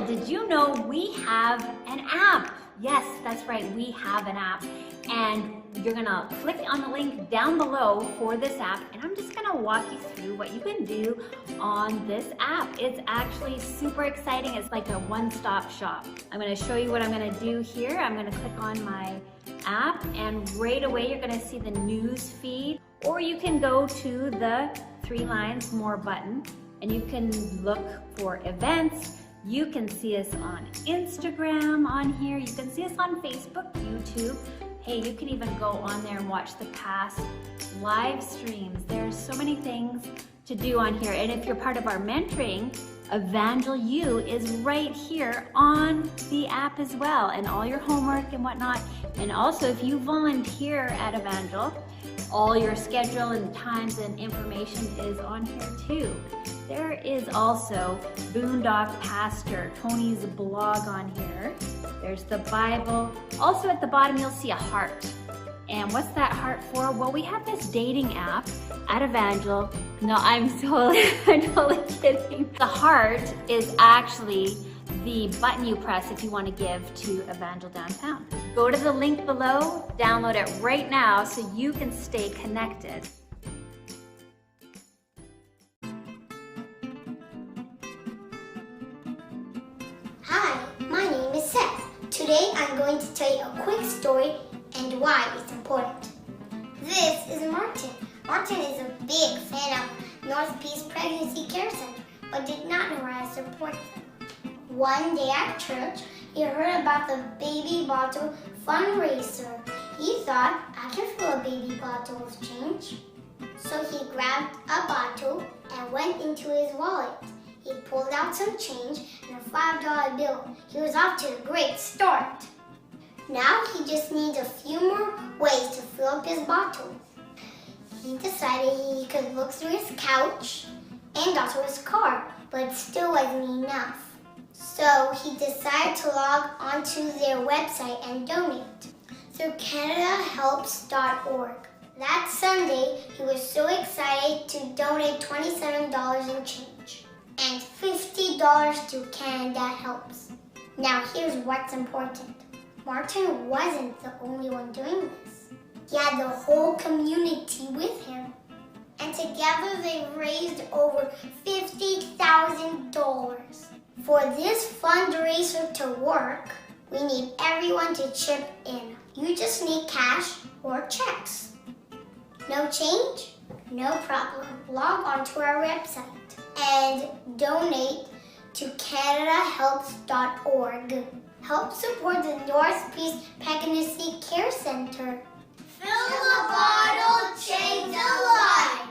Did you know we have an app? Yes, that's right, we have an app. And you're gonna click on the link down below for this app, and I'm just gonna walk you through what you can do on this app. It's actually super exciting. It's like a one-stop shop. I'm gonna show you what I'm gonna do here. I'm gonna click on my app, and right away you're gonna see the news feed, or you can go to the 3 lines more button, and you can look for events. You can see us on Instagram on here. You can see us on Facebook, YouTube. Hey, you can even go on there and watch the past live streams. There's so many things to do on here. And if you're part of our mentoring, Evangel U is right here on the app as well, and all your homework and whatnot. And also, if you volunteer at Evangel, all your schedule and times and information is on here too. There is also Boondock Pastor, Tony's blog on here. There's the Bible. Also at the bottom you'll see a heart. And what's that heart for? Well, we have this dating app at Evangel. No, I'm totally kidding. The heart is actually the button you press if you want to give to Evangel Downtown. Go to the link below, download it right now so you can stay connected. Hi, my name is Seth. Today I'm going to tell you a quick story and why it's important. This is Martin. Martin is a big fan of North Peace Pregnancy Care Center, but did not know how to support them. One day at church, he heard about the baby bottle fundraiser. He thought, I can fill a baby bottle with change. So he grabbed a bottle and went into his wallet. He pulled out some change and a $5 bill. He was off to a great start. Now he just needs a few more ways to fill up his bottles. He decided he could look through his couch and also his car, but it still wasn't enough. So he decided to log onto their website and donate through CanadaHelps.org. That Sunday, he was so excited to donate $27 in change and $50 to Canada Helps. Now here's what's important. Martin wasn't the only one doing this. He had the whole community with him. And together they raised over $50,000. For this fundraiser to work, we need everyone to chip in. You just need cash or checks. No change? No problem. Log on to our website and donate to CanadaHelps.org. Help support the North Peace Pregnancy Care Center. Fill a bottle, change a life.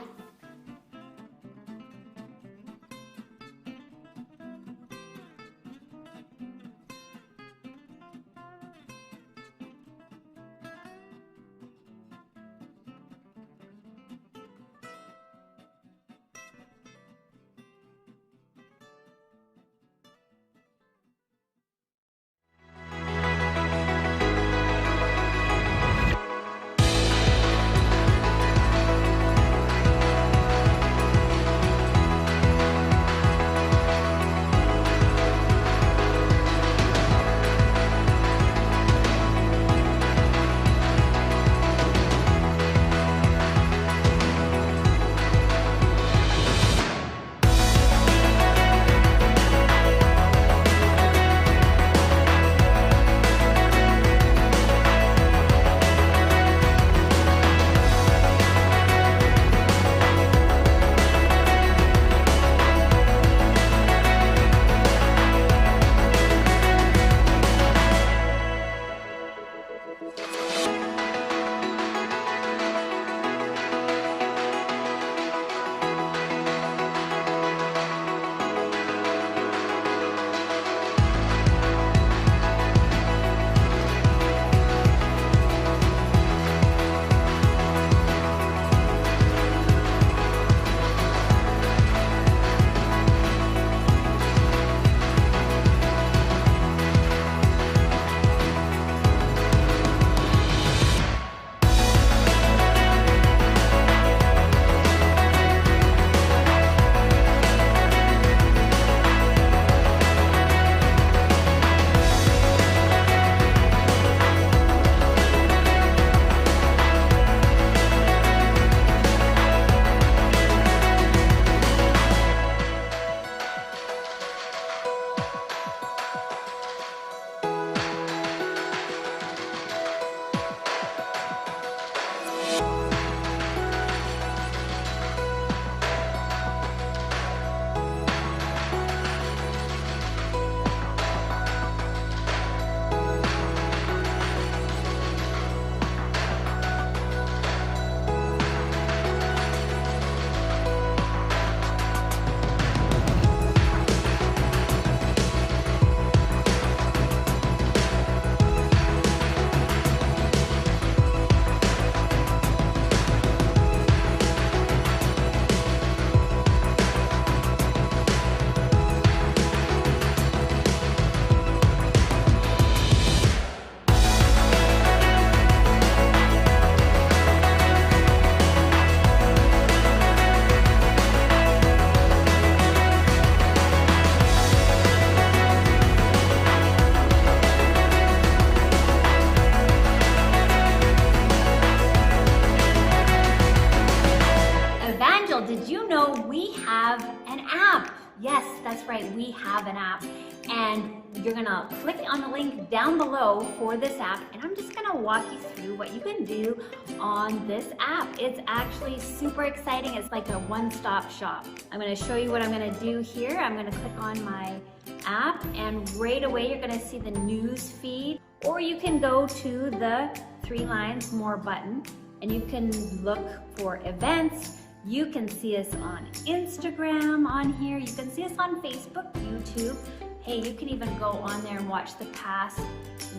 did you know we have an app? Yes, that's right, we have an app. And you're gonna click on the link down below for this app, and I'm just gonna walk you through what you can do on this app. It's actually super exciting. It's like a one-stop shop. I'm gonna show you what I'm gonna do here. I'm gonna click on my app, and right away you're gonna see the news feed, or you can go to the 3 lines more button, and you can look for events. You can see us on Instagram on here. You can see us on Facebook, YouTube. Hey, you can even go on there and watch the past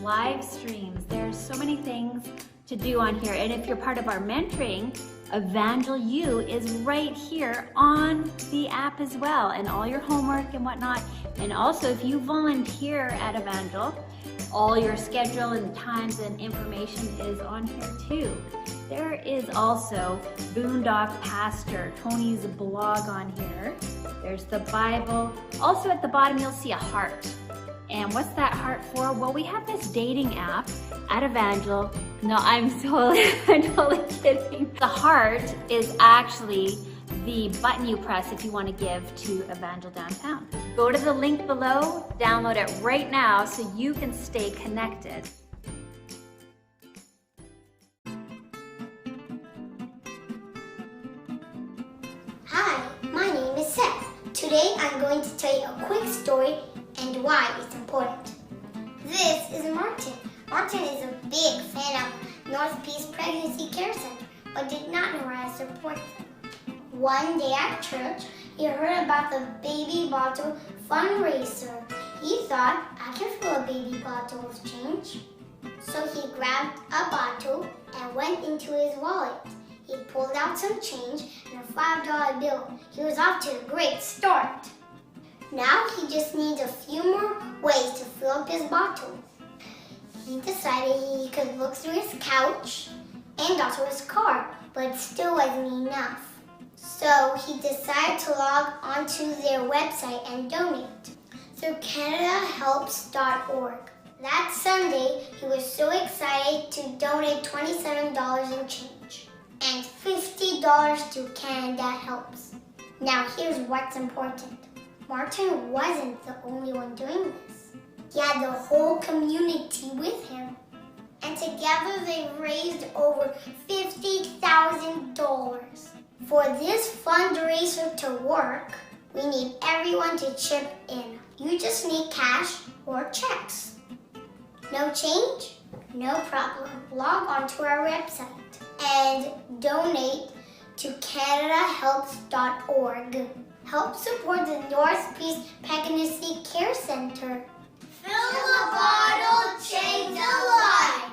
live streams. There's so many things to do on here. And if you're part of our mentoring, Evangel U is right here on the app as well, and all your homework and whatnot. And also, if you volunteer at Evangel, all your schedule and times and information is on here too. There is also Boondock Pastor, Tony's blog on here. There's the Bible. Also at the bottom you'll see a heart. And what's that heart for? Well, we have this dating app at Evangel. No, I'm totally kidding. The heart is actually the button you press if you want to give to Evangel Downtown. Go to the link below, download it right now so you can stay connected. Hi, my name is Seth. Today I'm going to tell you a quick story and why it's important. This is Martin. Martin is a big fan of North Peace Pregnancy Care Center, but did not know how to support them. One day at church, he heard about the baby bottle fundraiser. He thought, I can fill a baby bottle with change. So he grabbed a bottle and went into his wallet. He pulled out some change and a $5 bill. He was off to a great start. Now he just needs a few more ways to fill up his bottle. He decided he could look through his couch and also his car, but it still wasn't enough. So he decided to log onto their website and donate through CanadaHelps.org. That Sunday, he was so excited to donate $27 in change and $50 to Canada Helps. Now here's what's important. Martin wasn't the only one doing this. He had the whole community with him. And together they raised over $50,000. For this fundraiser to work, we need everyone to chip in. You just need cash or checks. No change? No problem. Log on to our website and donate to CanadaHelps.org. Help support the North Peace Pregnancy Care Center. Fill a bottle, change a life.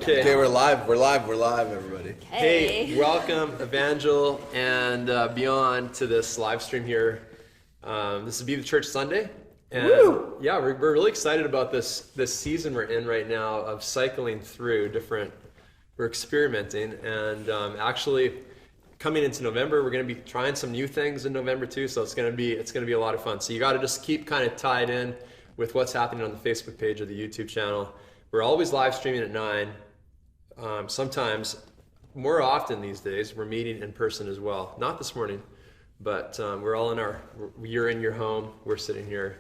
Okay, we're live, everybody. Hey, welcome Evangel and beyond to this live stream here. This is Be the Church Sunday. And yeah, we're really excited about this season we're in right now of cycling through we're experimenting, and actually coming into November, we're going to be trying some new things in November too, so it's going to be a lot of fun. So you got to just keep kind of tied in with what's happening on the Facebook page or the YouTube channel. We're always live streaming at 9. Sometimes, more often these days, we're meeting in person as well. Not this morning, but we're all you're in your home, we're sitting here.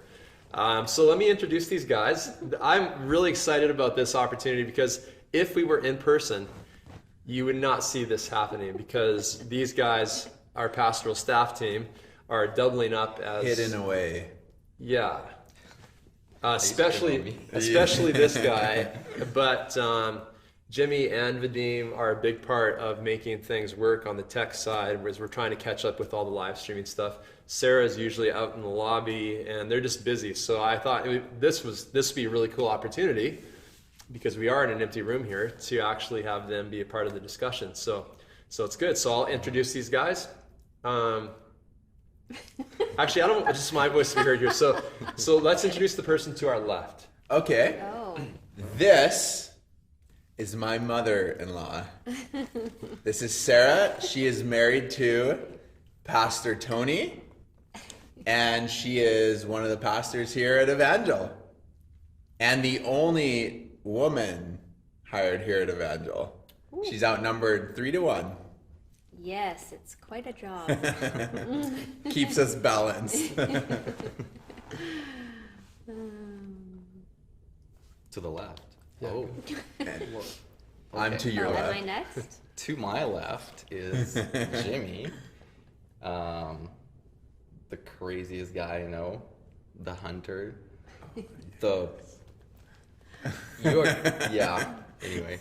So let me introduce these guys. I'm really excited about this opportunity because if we were in person, you would not see this happening, because these guys, our pastoral staff team, are doubling up as... Hidden away. Yeah. Especially this guy, but Jimmy and Vadim are a big part of making things work on the tech side, whereas we're trying to catch up with all the live streaming stuff. Sarah's usually out in the lobby, and they're just busy. So I thought this would be a really cool opportunity, because we are in an empty room here, to actually have them be a part of the discussion. So it's good. So I'll introduce these guys. Actually, I don't want just my voice to be heard here. So let's introduce the person to our left. Okay. Oh. This is my mother-in-law. This is Sarah. She is married to Pastor Tony, and she is one of the pastors here at Evangel, and the only woman hired here at Evangel. Ooh. She's outnumbered 3-1. Yes, it's quite a job. Keeps us balanced. To the left. Yeah. Oh. I'm to your Am left. I next? To my left is Jimmy. The craziest guy I know. The hunter. Yeah. Anyway.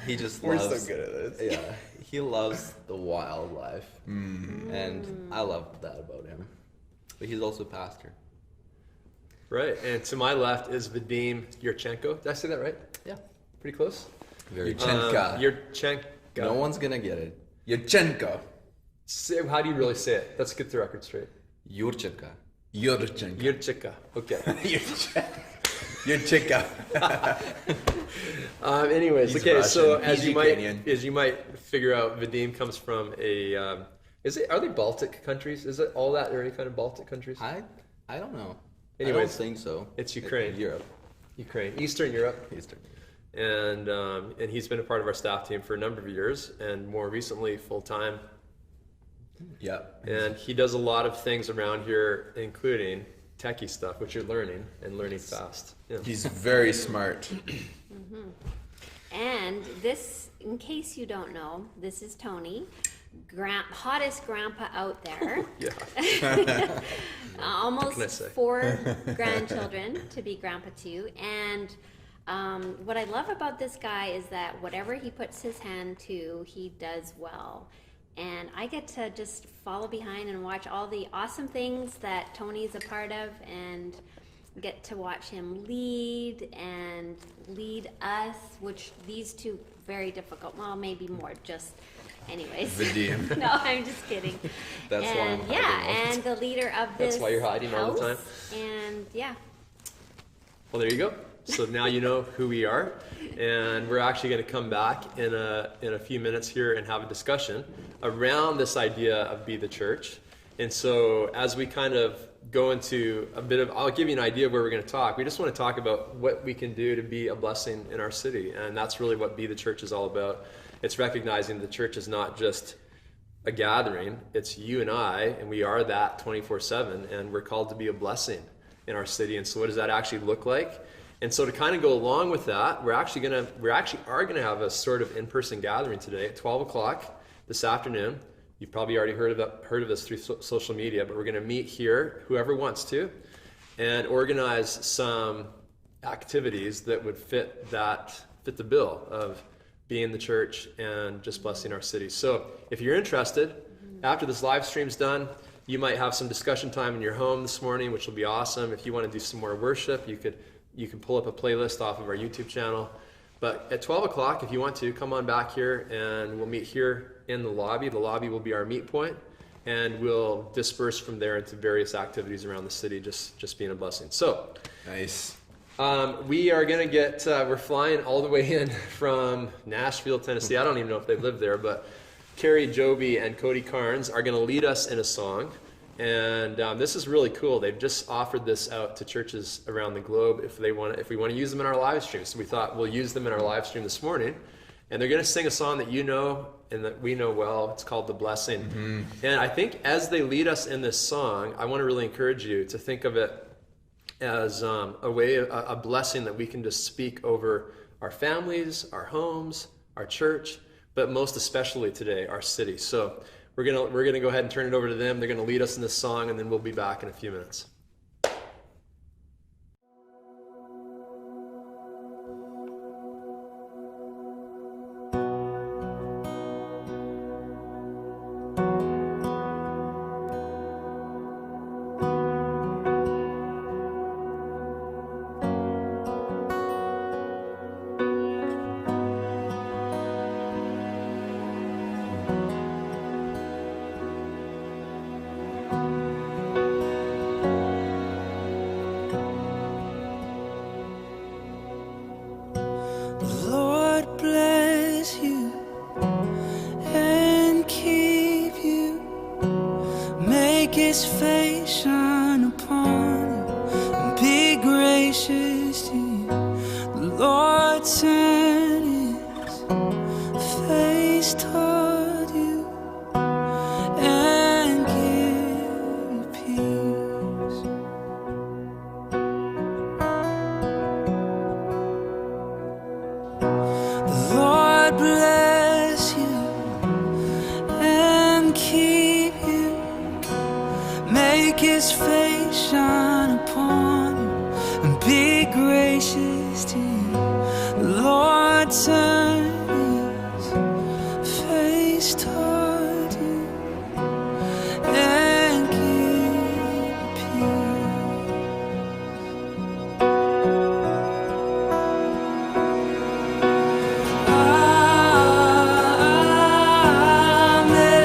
He just We're loves... so good at this. Yeah. He loves the wildlife. And I love that about him. But he's also a pastor. Right, and to my left is Vadim Yurchenko. Did I say that right? Yeah. Pretty close. Very Yurchenko. Yurchenko. No one's gonna get it. Yurchenko. How do you really say it? Let's get the record straight. Yurchenko. Yurchenko. Yurchenko. Okay. Yurchenko. Anyways, He's okay. Russian. So He's Ukrainian. as you might figure out, Vadim comes from are they Baltic countries? Is it all that or any kind of Baltic countries? I don't know. Anyways, I don't think so. It's Ukraine. Europe. Eastern Europe. Eastern. And he's been a part of our staff team for a number of years, and more recently full time. Yep. And he does a lot of things around here, including techie stuff, which you're learning fast. Yeah. He's very smart. And this, in case you don't know, this is Tony, hottest grandpa out there. Yeah. Almost 4 grandchildren to be grandpa to. And what I love about this guy is that whatever he puts his hand to, he does well. And I get to just follow behind and watch all the awesome things that Tony's a part of, and get to watch him lead us, which these two very difficult. Well, maybe more. Just, anyways. Vadim. No, I'm just kidding. That's why I'm hiding all and the leader of this. That's why you're hiding all the time. house. And yeah. Well, there you go. So now you know who we are, and we're actually going to come back in a few minutes here and have a discussion around this idea of Be the Church. And so as we kind of go into I'll give you an idea of where we're going to talk. We just want to talk about what we can do to be a blessing in our city, and that's really what Be the Church is all about. It's recognizing the church is not just a gathering, it's you and I, and we are that 24/7, and we're called to be a blessing in our city. And so what does that actually look like? And so to kind of go along with that, we actually are gonna have a sort of in-person gathering today at 12 o'clock this afternoon. You've probably already heard of this through social media, but we're gonna meet here, whoever wants to, and organize some activities that would fit the bill of being the church and just blessing our city. So if you're interested, after this live stream's done, you might have some discussion time in your home this morning, which will be awesome. If you want to do some more worship, you can pull up a playlist off of our YouTube channel. But at 12 o'clock, if you want to, come on back here and we'll meet here in the lobby. The lobby will be our meet point, and we'll disperse from there into various activities around the city, just being a blessing. So, Nice. we are going to get, we're flying all the way in from Nashville, Tennessee. I don't even know if they live there, but Carrie Joby and Cody Carnes are going to lead us in a song. And this is really cool. They've just offered this out to churches around the globe if we want to use them in our live stream. So we thought we'll use them in our live stream this morning. And they're going to sing a song that you know and that we know well. It's called The Blessing. Mm-hmm. And I think as they lead us in this song, I want to really encourage you to think of it as a blessing that we can just speak over our families, our homes, our church, but most especially today, our city. So we're gonna go ahead and turn it over to them. They're gonna lead us in this song, and then we'll be back in a few minutes. His face shine upon you and be gracious to you. The Lord turn his face toward you and give you peace. The Lord bless you and keep you. Make his face shine upon you and be gracious to you. The Lord turn his face toward you and give you peace. Amen.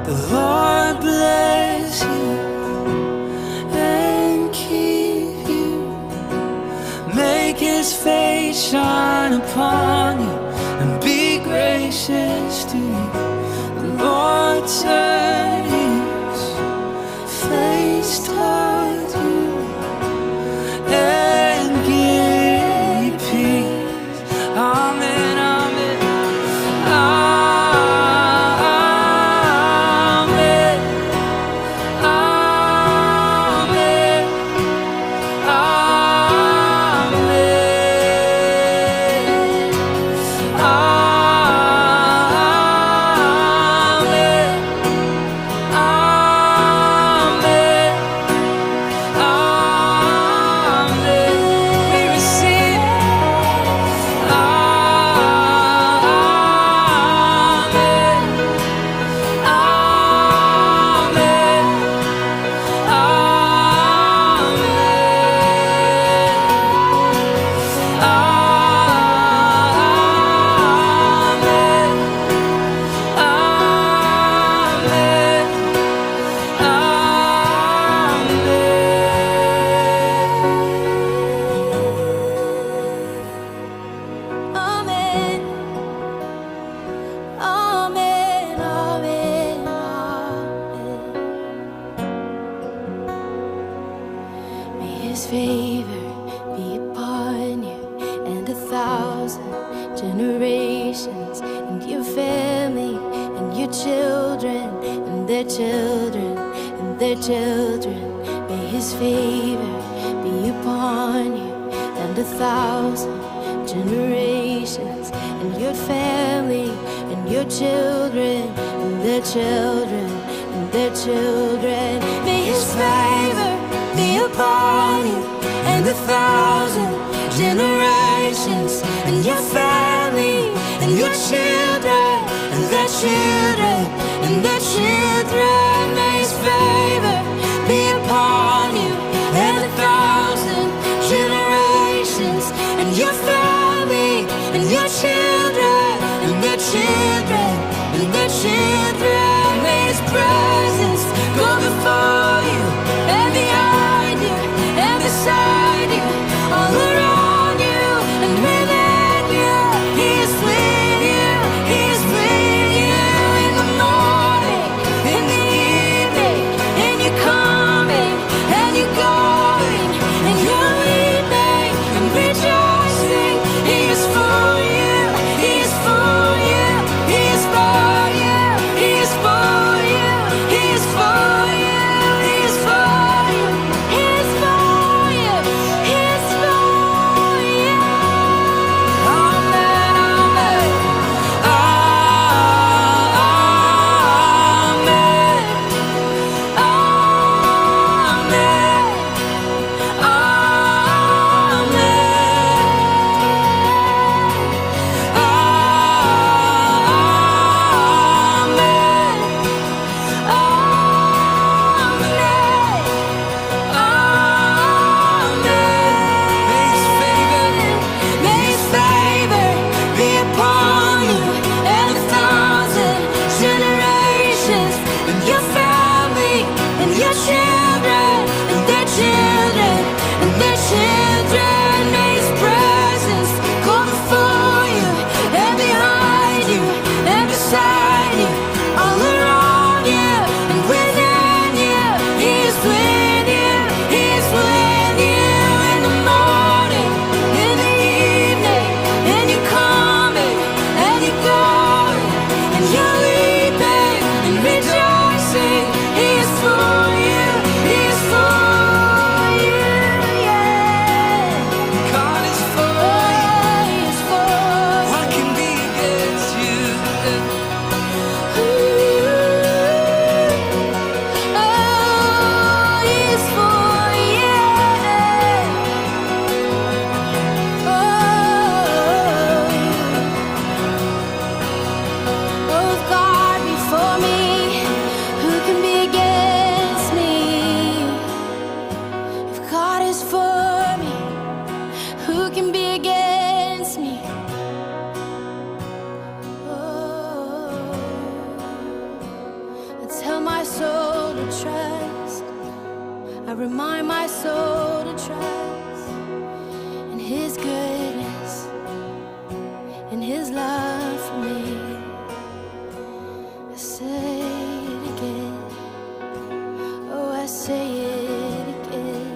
The Lord bless you and keep you. Make his face shine upon you and be gracious to you. The Lord turn his face toward you and give you peace. Amen, amen. His favor be upon you and 1,000 generations, and your family and your children and their children and their children. May his favor be upon you and 1,000 generations, and your family and your children and their children and and their children. May his favor be upon you and 1,000 generations, and your family, and your children, and their children, and their children. May his favor be upon you and 1,000 generations, and your family, and your children, and their children, and their children. May his presence go before you and behind you and beside you, all around you and within you. He is with you, he is with you in the morning, in the evening, and you're coming and you're going, and you're weeping and rejoicing. He is for you, he is for you, he is for you, he is for you, he is for you, he is for you, he is for you, he is for you. Amen, amen, May his favor be upon you and 1,000 generations, and your family, and your children, and their children, and their children. May his presence go before you and behind you and beside you, all around you and within you. He is with you, he is with you in the morning, in the evening, and you're coming and you're going, and you're weeping and rejoicing. He is for you, he is for you, yeah. God is for you, he is for you. What can be against you? Oh, he is for you. Oh, if God be for me, who can be against me? If God is for me, who can be against me? Oh, I tell my soul to trust. I remind my soul to trust in his goodness, in his love for me. I say it again, oh, I say it again.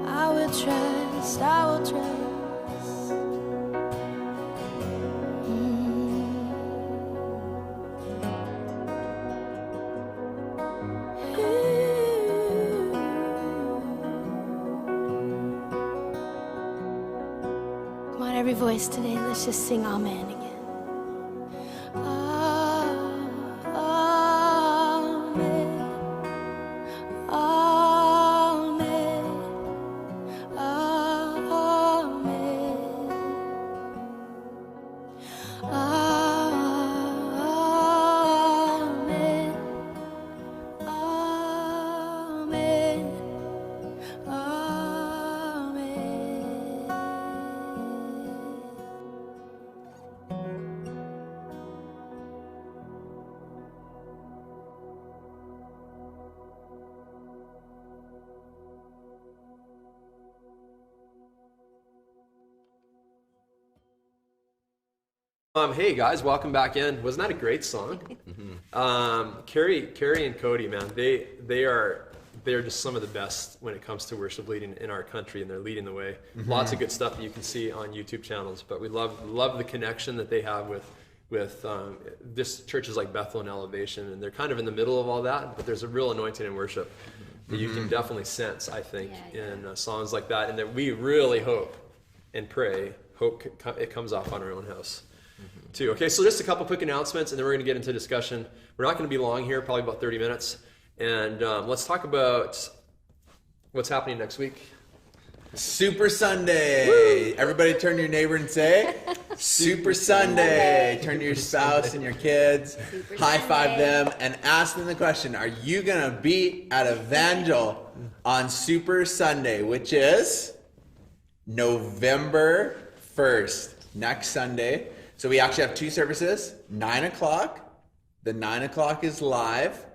I will trust, I will trust. Come on, every voice today, let's just sing amen again. Amen. Amen. Amen. Amen. Amen. Hey guys, welcome back in. Wasn't that a great song? Carrie and Cody, man, they're just some of the best when it comes to worship leading in our country, and they're leading the way. Lots of good stuff that you can see on YouTube channels, but we love the connection that they have with this churches like Bethel and Elevation, and they're kind of in the middle of all that, but there's a real anointing in worship that you can definitely sense, I think, in songs like that, and that we really hope and pray, hope it comes off on our own house. too. Okay, so just a couple quick announcements, and then we're going to get into discussion. We're not going to be long here, probably about 30 minutes. And let's talk about what's happening next week. Super Sunday. Woo! Everybody turn to your neighbor and say, Super Sunday. Turn to your spouse and your kids, high five them, and ask them the question, are you going to be at Evangel on Super Sunday, which is November 1st, next Sunday. So we actually have 2 services, 9 o'clock. The 9 o'clock is live.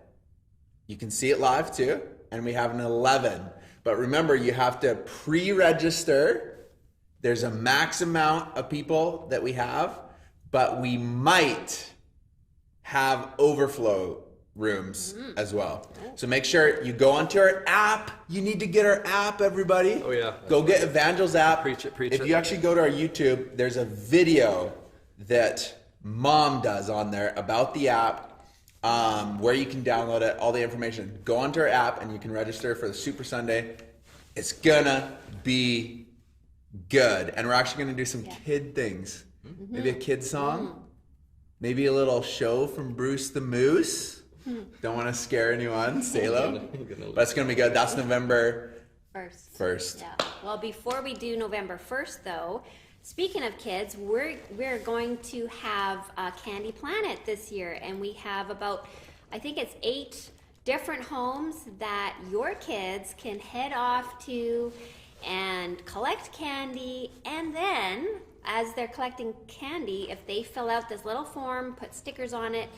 You can see it live too. And we have an 11. But remember, you have to pre-register. There's a max amount of people that we have, but we might have overflow rooms as well. So make sure you go onto our app. You need to get our app, everybody. Oh yeah. Go get Evangel's app. Preach it. If you actually go to our YouTube, there's a video that Mom does on there about the app, where you can download it, all the information. Go onto our app and you can register for the Super Sunday. It's gonna be good. And we're actually gonna do some kid things. Maybe a kid song. Maybe a little show from Bruce the Moose. Don't want to scare anyone, Salo. But it's going to be good. That's November 1st. Yeah. Well, before we do November 1st, though, speaking of kids, we're going to have Candy Planet this year. And we have about, I think it's 8 different homes that your kids can head off to and collect candy. And then, as they're collecting candy, if they fill out this little form, put stickers on it,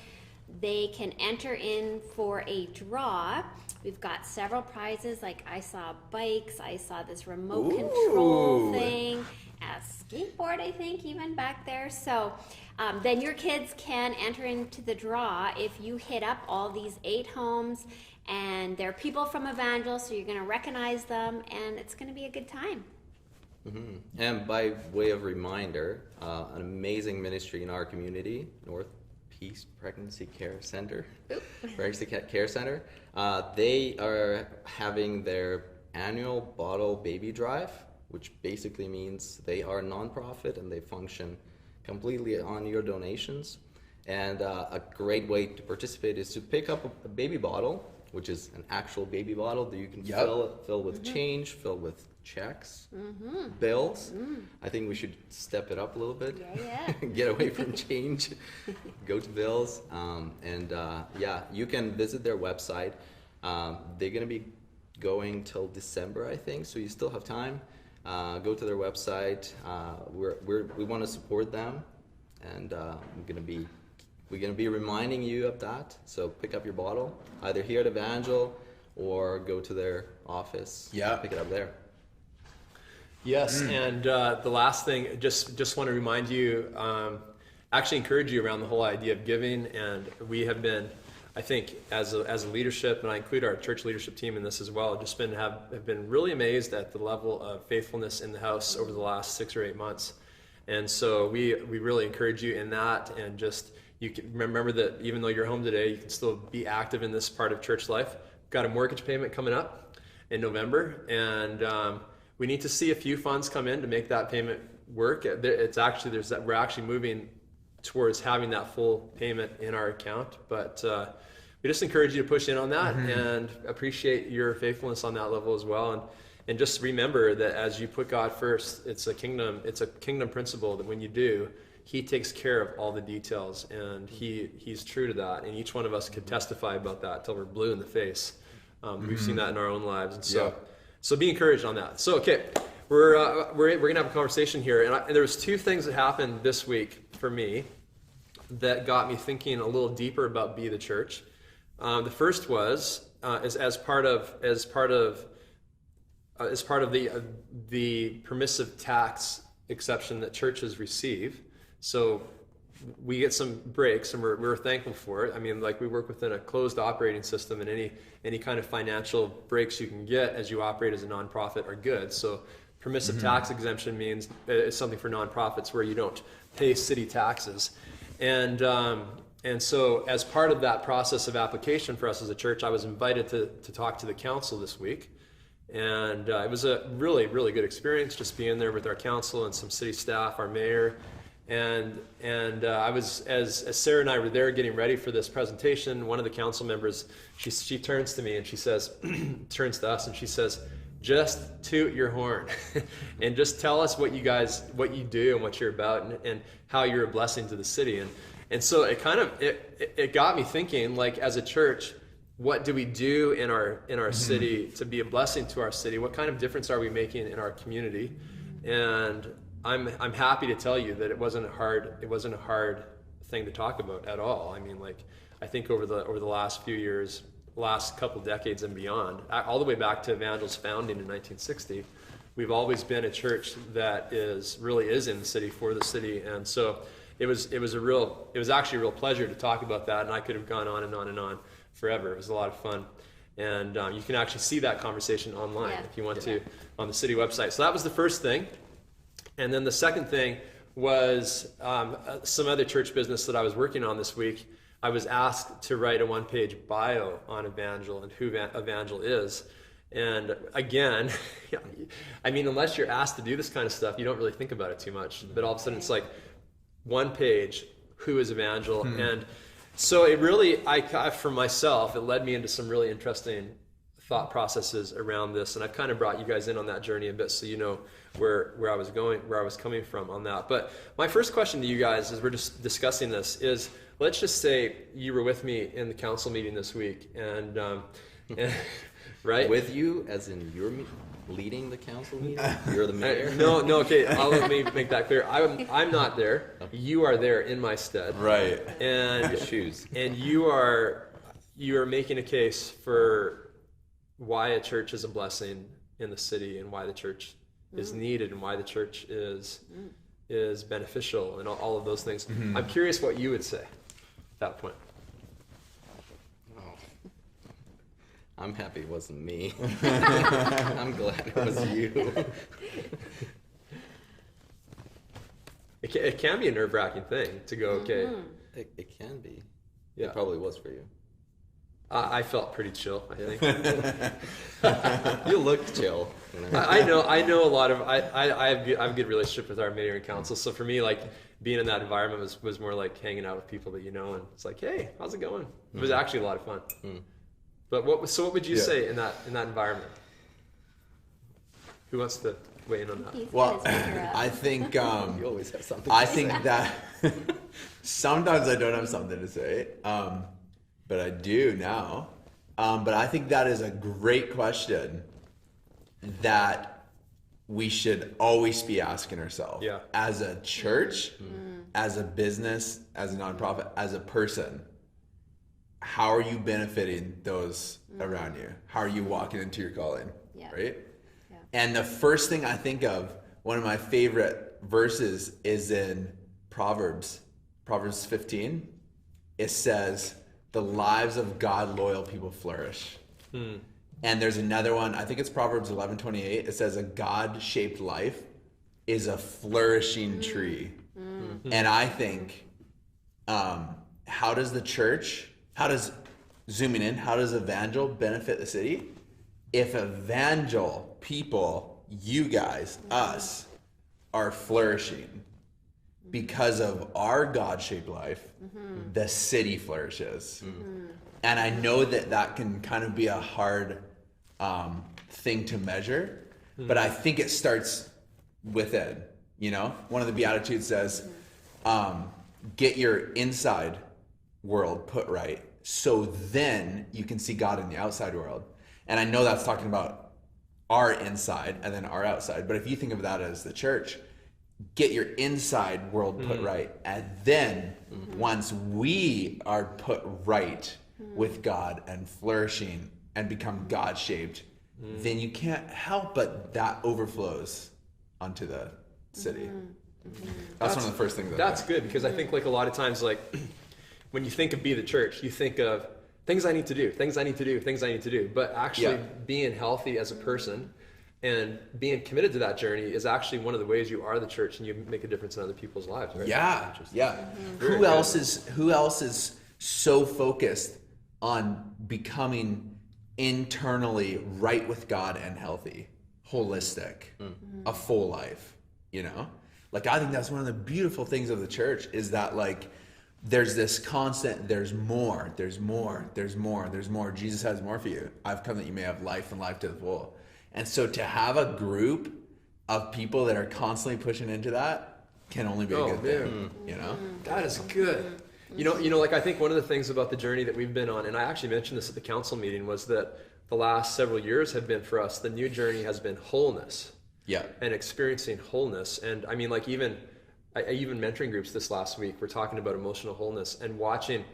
they can enter in for a draw. We've got several prizes, like I saw bikes, I saw this remote control thing, a skateboard, I think, even back there. So then your kids can enter into the draw if you hit up all these 8 homes, and they're people from Evangel, so you're going to recognize them, and it's going to be a good time. And by way of reminder, an amazing ministry in our community, North Peace Pregnancy Care Center, Pregnancy Care Center, they are having their annual bottle baby drive, which basically means they are a nonprofit and they function completely on your donations. And a great way to participate is to pick up a baby bottle, which is an actual baby bottle that you can fill with change, fill with checks, bills. I think we should step it up a little bit. Get away from change, go to bills. You can visit their website. They're going to be going till December, I think, so you still have time. Go to their website. We want to support them, and we're going to be reminding you of that. So pick up your bottle, either here at Evangel or go to their office. Pick it up there. Yes, and the last thing, just want to remind you, actually encourage you around the whole idea of giving. And we have been, I think, as a leadership, and I include our church leadership team in this as well, have been really amazed at the level of faithfulness in the house over the last 6 or 8 months. And so we really encourage you in that, and just you can remember that even though you're home today, you can still be active in this part of church life. We've got a mortgage payment coming up in November, and we need to see a few funds come in to make that payment work. We're actually moving towards having that full payment in our account, but we just encourage you to push in on that and appreciate your faithfulness on that level as well. And just remember that as you put God first, it's a kingdom principle that when you do, He takes care of all the details, and He's true to that. And each one of us could testify about that till we're blue in the face. We've seen that in our own lives, and so be encouraged on that. So okay, we're gonna have a conversation here, and there was 2 things that happened this week for me that got me thinking a little deeper about Be the Church. The first was as part of the permissive tax exception that churches receive. So we get some breaks, and we're thankful for it. I mean, like, we work within a closed operating system, and any kind of financial breaks you can get as you operate as a nonprofit are good. So permissive tax exemption means it's something for nonprofits where you don't pay city taxes. And so as part of that process of application for us as a church, I was invited to talk to the council this week. And it was a really, really good experience just being there with our council and some city staff, our mayor. And I was, as Sarah and I were there getting ready for this presentation, one of the council members, she turns to me and she says, turns to us and she says, just toot your horn and just tell us what you do and what you're about and how you're a blessing to the city. And so it got me thinking, like, as a church, what do we do in our city to be a blessing to our city? What kind of difference are we making in our community? And I'm happy to tell you that it wasn't a hard thing to talk about at all. I mean, like, I think over the last few years, last couple decades and beyond, all the way back to Evangel's founding in 1960, we've always been a church that really is in the city, for the city. And so it was actually a real pleasure to talk about that, and I could have gone on and on and on forever. It was a lot of fun. And you can actually see that conversation online if you want to on the city website. So that was the first thing. And then the second thing was some other church business that I was working on this week. I was asked to write a one-page bio on Evangel and who Evangel is. And again, I mean, unless you're asked to do this kind of stuff, you don't really think about it too much. But all of a sudden it's like, one page, who is Evangel? And so it really, for myself, it led me into some really interesting thought processes around this. And I've kind of brought you guys in on that journey a bit, so you know where I was coming from on that. But my first question to you guys, as we're just discussing this, is, let's just say you were with me in the council meeting this week, and right? With you, as in you're leading the council meeting? You're the mayor? No, okay, let me make that clear. I'm not there. You are there in my stead. Right. And shoes. And you are making a case for why a church is a blessing in the city, and why the church is needed, and why the church is beneficial, and all of those things. I'm curious what you would say at that point. I'm happy it wasn't me. I'm glad it was you. It can be a nerve-wracking thing to go, okay. It can be. Yeah. It probably was for you. I felt pretty chill, I think. You looked chill. I know a lot of, I have a good relationship with our mayor and council. So for me, like, being in that environment was more like hanging out with people that you know, and it's like, hey, how's it going? It was actually a lot of fun. But what would you say in that environment? Who wants to weigh in on that? Well, I think You always have something I to think say. that sometimes I don't have something to say, but I do now. But I think that is a great question that we should always be asking ourselves. Yeah. As a church, as a business, as a nonprofit, as a person, how are you benefiting those around you? How are you walking into your calling? Yeah. Right? Yeah. And the first thing I think of, one of my favorite verses, is in Proverbs 15. It says, the lives of God loyal people flourish. And there's another one, I think it's Proverbs 11:28. It says, a God-shaped life is a flourishing tree. And I think, how does zooming in, how does Evangel benefit the city? If Evangel people, you guys, us, are flourishing because of our God-shaped life, the city flourishes. And I know that can kind of be a hard thing to measure, but I think it starts within, One of the Beatitudes says, get your inside world put right, so then you can see God in the outside world. And I know that's talking about our inside and then our outside, but if you think of that as the church, get your inside world put right, and then once we are put right with God and flourishing and become God-shaped, then you can't help but that overflows onto the city. That's one of the first things. That's good, because I think, like, a lot of times, like, when you think of be the church, you think of things I need to do. But actually being healthy as a person and being committed to that journey is actually one of the ways you are the church, and you make a difference in other people's lives, right? Yeah. Who else is so focused on becoming internally right with God and healthy, holistic, a full life, Like, I think that's one of the beautiful things of the church is that, like, there's this constant, there's more. Jesus has more for you. I've come that you may have life and life to the full. And so to have a group of people that are constantly pushing into that can only be a good thing, you know? That is good. You know, like I think one of the things about the journey that we've been on, and I actually mentioned this at the council meeting, was that the last several years have been for us, the new journey has been wholeness. Yeah. And experiencing wholeness. And I mean, like even mentoring groups this last week, we're talking about emotional wholeness and watching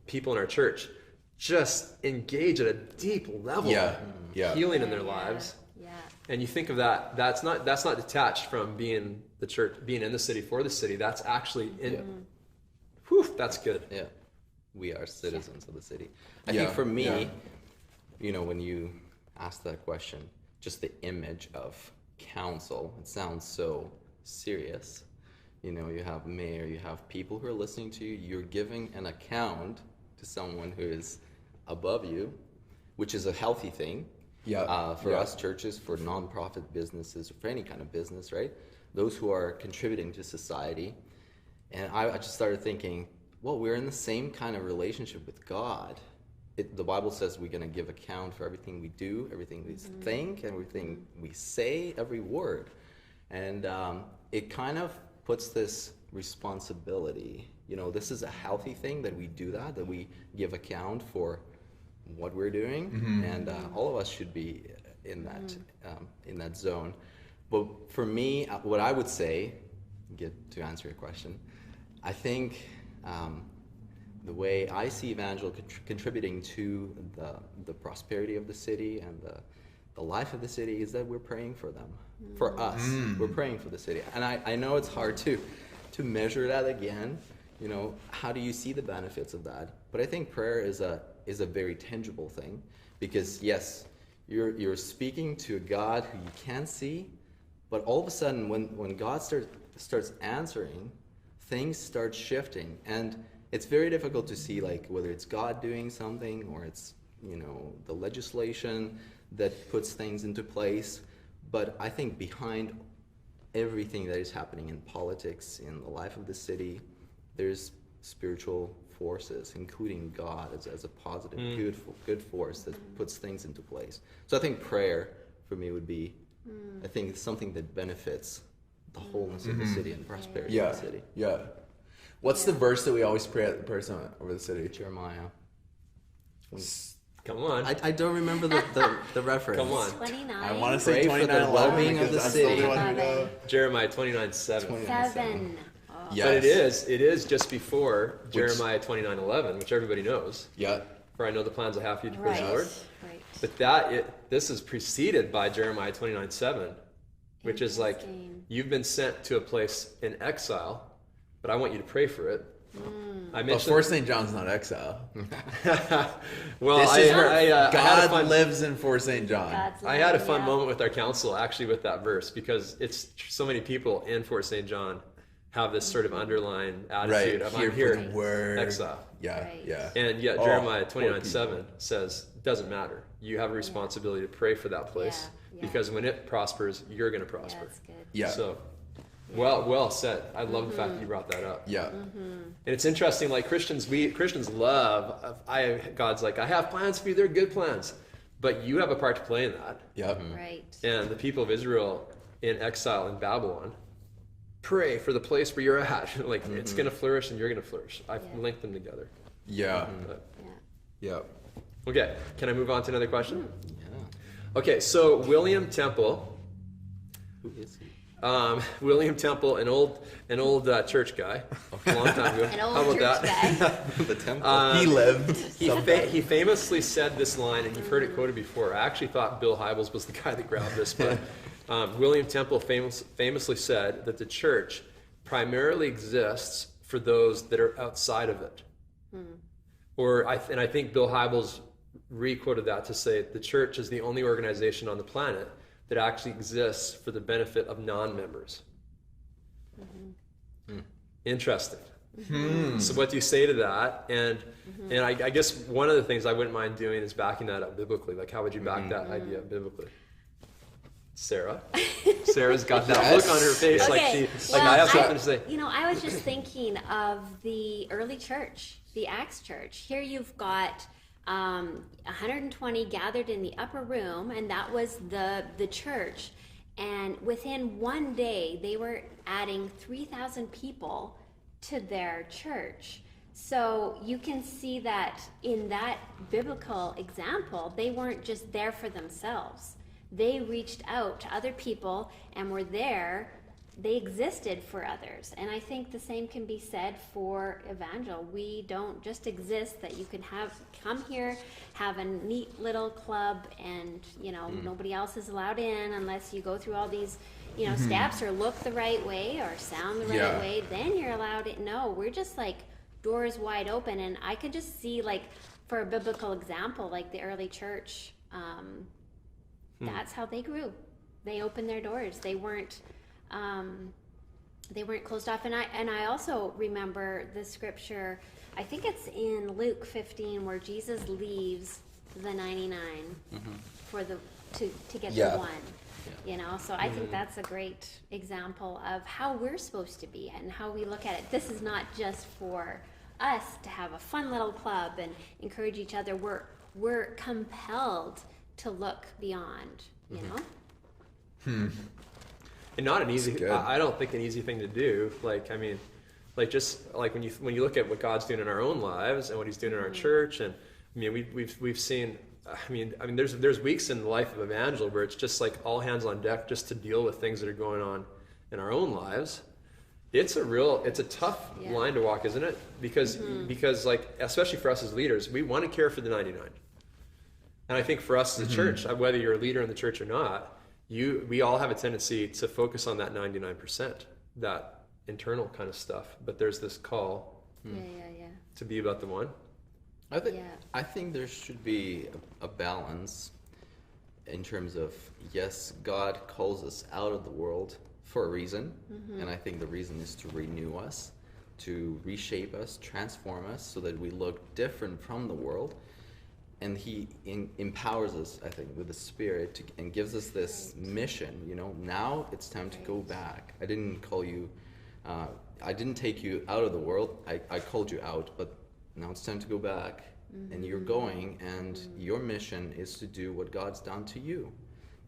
people in our church just engage at a deep level healing in their lives. Yeah. And you think of that, that's not detached from being the church, being in the city for the city. That's actually in, that's good. Yeah. We are citizens of the city. I think for me, you know, when you ask that question, just the image of council, it sounds so serious. You know, you have mayor, you have people who are listening to you, you're giving an account to someone who is above you, which is a healthy thing. For us churches, for nonprofit businesses, for any kind of business, right? Those who are contributing to society. And I just started thinking, well, we're in the same kind of relationship with God. The Bible says we're going to give account for everything we do, everything we think, everything we say, every word. And it kind of puts this responsibility. You know, this is a healthy thing that we do that we give account for what we're doing, and all of us should be in that zone. But for me, what I would say, to answer your question, I think the way I see Evangel contributing to the prosperity of the city and the life of the city is that we're praying for them. For us, we're praying for the city. And I know it's hard to measure that again. You know, how do you see the benefits of that? But I think prayer is a very tangible thing, because yes, you're speaking to a God who you can't see, but all of a sudden when God starts answering, things start shifting. And it's very difficult to see, like, whether it's God doing something or it's, you know, the legislation that puts things into place. But I think behind everything that is happening in politics, in the life of the city, there's spiritual forces, including God as a positive, good force that puts things into place. So I think prayer for me would be, I think it's something that benefits the wholeness of the city and prosperity of the city. Yeah. What's the verse that we always pray at the person over the city? Jeremiah. Come on. I don't remember the reference. Come on. 29. I want to say Pray for the 29:11 well-being of because the that's city. the only one we know. Jeremiah 29:7. 7. Yes. But it is just before Jeremiah 29:11, which everybody knows. Yeah. For I know the plans I have for you, declares the Right. Lord. Right. But this is preceded by Jeremiah 29:7, which is like, you've been sent to a place in exile, but I want you to pray for it. I But mentioned. Fort St. John's not exile. Well, This I is where had a God fun, lives in Fort St. John. I had a fun moment with our council actually with that verse, because it's so many people in Fort St. John have this sort of underlying attitude of, I'm here, for the word. exile. Yeah, Right. yeah. And yet Oh, Jeremiah poor 29:7 says, doesn't matter. You have a responsibility to pray for that place, Yeah. because when it prospers, you're going to prosper. That's good. Yeah. So, well said. I love the fact that you brought that up. Yeah. And it's interesting, like Christians love, God's like, I have plans for you, they're good plans. But you have a part to play in that. Yep. Right. And the people of Israel in exile in Babylon, pray for the place where you're at. Like, it's going to flourish and you're going to flourish. I've linked them together. Yeah. But, Yeah. Yep. okay, can I move on to another question? Yeah. Okay, so William Temple. Who is he? William Temple, an old church guy, a long time ago. An How old about church that? guy. The temple. He lived. He famously said this line, and you've heard it quoted before. I actually thought Bill Hybels was the guy that grabbed this, but William Temple famously said that the church primarily exists for those that are outside of it. And I think Bill Hybels re-quoted that to say the church is the only organization on the planet that actually exists for the benefit of non-members. Interesting. So what do you say to that? And I guess one of the things I wouldn't mind doing is backing that up biblically. Like, how would you back that idea up biblically? Sarah? Sarah's got that Yes. look on her face like Okay, she, well, I have something to say. You know, I was just thinking of the early church, the Acts church. Here you've got 120 gathered in the upper room, and that was the church. And within one day, they were adding 3,000 people to their church. So you can see that in that biblical example, they weren't just there for themselves. They reached out to other people and were there. They existed for others. And I think the same can be said for Evangel. We don't just exist that you can come here, have a neat little club, and nobody else is allowed in unless you go through all these steps or look the right way or sound the right way. Then you're allowed in. No, we're just like doors wide open. And I could just see, like, for a biblical example, like the early church, that's how they grew. They opened their doors. They weren't closed off. And I also remember the scripture, I think it's in Luke 15, where Jesus leaves the 99 for to get the one. So I think that's a great example of how we're supposed to be and how we look at it. This is not just for us to have a fun little club and encourage each other. We're compelled to look beyond, And not an easy, I don't think an easy thing to do. Just like when you look at what God's doing in our own lives and what He's doing in our church, and we've seen. There's weeks in the life of Evangel where it's just like all hands on deck just to deal with things that are going on in our own lives. It's a tough line to walk, isn't it? Because like, especially for us as leaders, we want to care for the 99. And I think for us as a church, whether you're a leader in the church or not, we all have a tendency to focus on that 99%, that internal kind of stuff. But there's this call to be about the one. I think there should be a balance in terms of, yes, God calls us out of the world for a reason, and I think the reason is to renew us, to reshape us, transform us so that we look different from the world. And He empowers us, I think, with the Spirit and gives us this mission. Now it's time to go back. I didn't call you, I didn't take you out of the world. I called you out, but now it's time to go back. And you're going, and your mission is to do what God's done to you,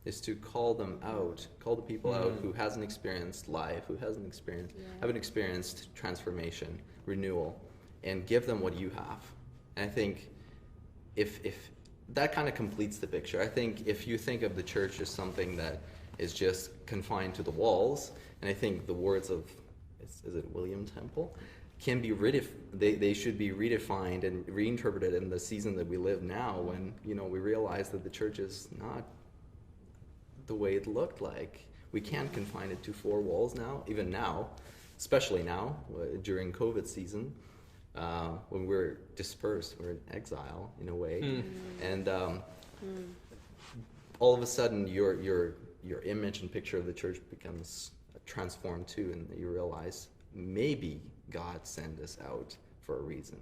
is to call them out, call the people out who hasn't experienced life, who haven't experienced transformation, renewal, and give them what you have. And I think if that kind of completes the picture. I think if you think of the church as something that is just confined to the walls, and I think the words of, is it William Temple? Can be they should be redefined and reinterpreted in the season that we live now, when we realize that the church is not the way it looked like. We can't confine it to four walls now, even now, especially now during COVID season, when we're dispersed, we're in exile in a way, and all of a sudden your image and picture of the church becomes transformed too, and you realize maybe God sent us out for a reason.